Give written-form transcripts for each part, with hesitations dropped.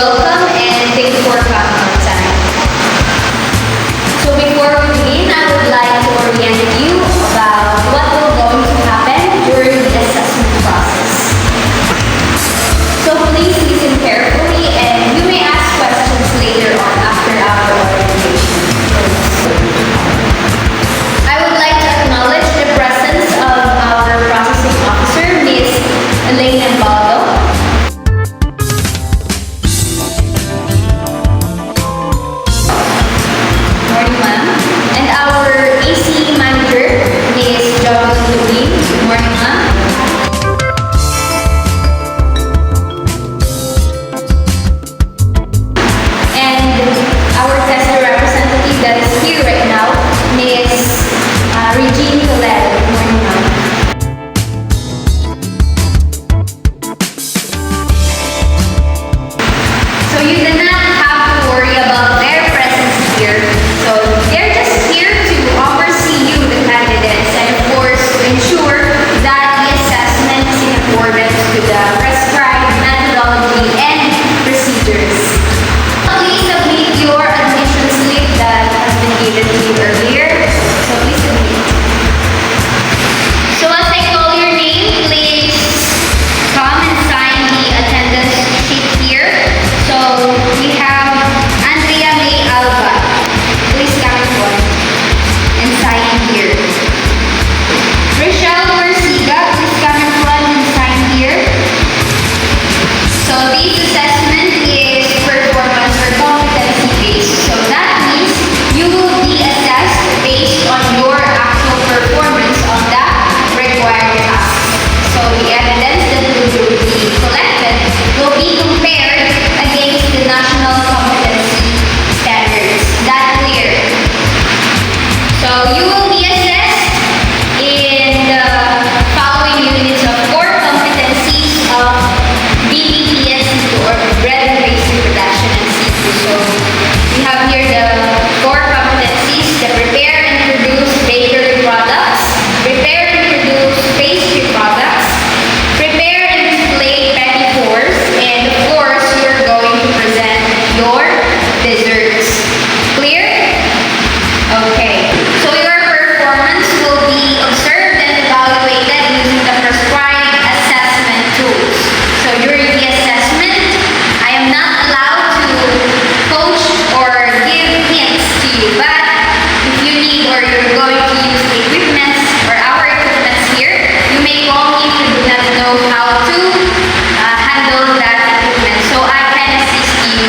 welcome and thank you for coming on time. So before we begin, I would like to orient you about what will going to happen during the assessment process. So please listen carefully and you may ask questions later on after our orientation. I would like to acknowledge the presence of our processing officer, Ms. Elena Baldo. Morning, ma'am. And our AC manager, Ms. Jocelyn Lubin. Good morning, ma'am. And our tester representative that is here right now, Ms. Regine Toledo. Good morning, ma'am. So you do not have to worry about their presence here. So they're just here to oversee you, the candidates, and of course to ensure that the assessment is in accordance with the prescribed methodology and procedures. Please submit your admission slip that has been given to you earlier. So please submit. So as I call your name, please come and sign the attendance sheet here. So we have Andrea May Alba. Please come forward and sign here. Rochelle Merciga, please come forward and sign here. So this assessment is performance or competency based. So that means you will be assessed based on your actual performance on the required task. So the evidence that will be collected will be compared against the national competency standards. That clear? So you will be assessed in the following units of core competencies of BPPS or bread and basic production and seafood. So we have here the core competencies: the prepare and produce bakery products, prepare and produce pastry products, prepare and display petty fours, and of course you're going to present your desserts. Clear? Okay. So your performance will be observed and evaluated using the prescribed assessment tools. So during the assessment, I am not allowed to coach or give hints to you, but if you need or you're going to use the equipments or our equipments here, you may call me if you do not know how to handle that equipment. So I can assist you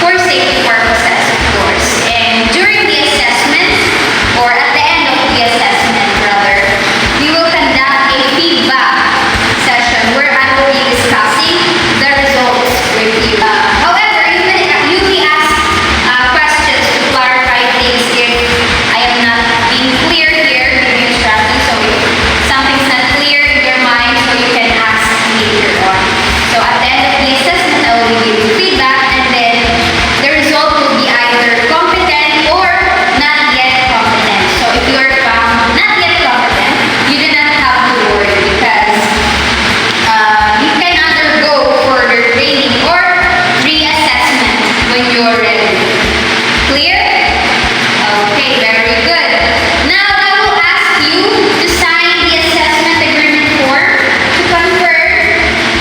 for safety purposes, of course. And during the assessment, or at the end of the assessment rather, we will conduct a feedback session where I will be discussing the results with you. However, you may ask questions to clarify things if I am not being clear here with the instructions. So if something's not clear in your mind, so you can ask later on. So at the end of the assessment, I will give you feedback, and then the result will be either competent or not yet competent. So if you are found not yet competent, you do not have to worry because you can undergo further training or reassessment when you're ready. Clear? Okay, very good. Now I will ask you to sign the assessment agreement form to confirm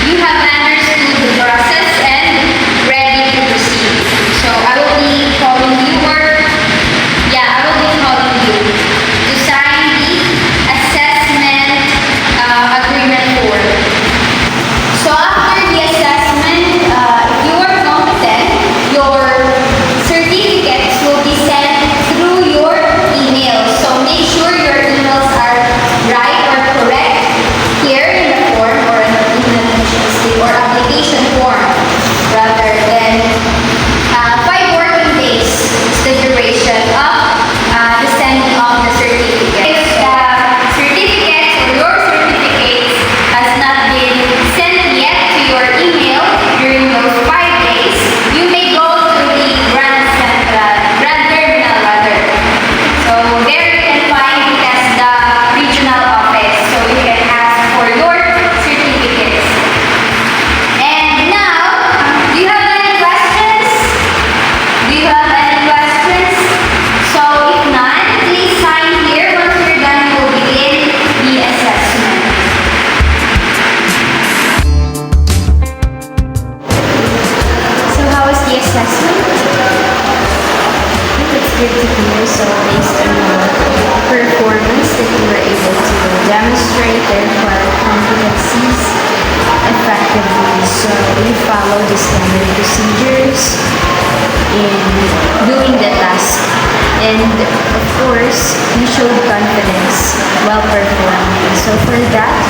you have understood the process and ready to proceed. So I will be calling you I will be calling you to sign the assessment agreement form. So after the assessment, if you are competent, your assessment. I think it's good to hear. So based on your performance that you were able to demonstrate their core competencies effectively. So you follow the standard procedures in doing the task. And of course, you showed confidence while performing. So for that,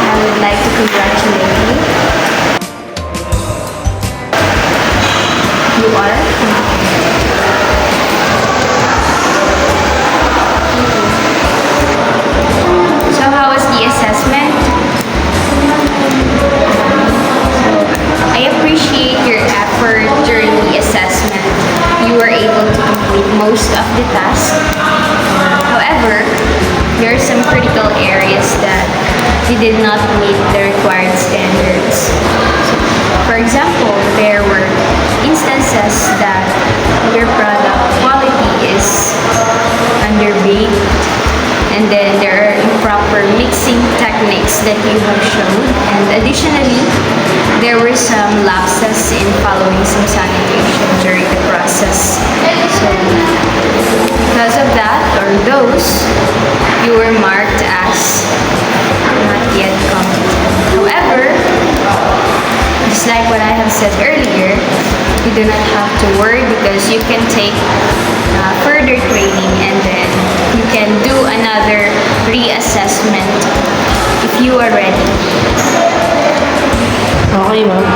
I would like to congratulate you. You are. So how was the assessment? I appreciate your effort during the assessment. You were able to complete most of the tasks. However, there are some critical areas that you did not meet the required standards. For example, there were instances that your product quality is underbaked, and then there are improper mixing techniques that you have shown, and additionally, there were some lapses in following some sanitation during the process. So, because of that, or those, you were marked as not yet competent. However, just like what I have said earlier, you do not have to worry because you can take further training and then you can do another reassessment if you are ready. Okay, ma'am.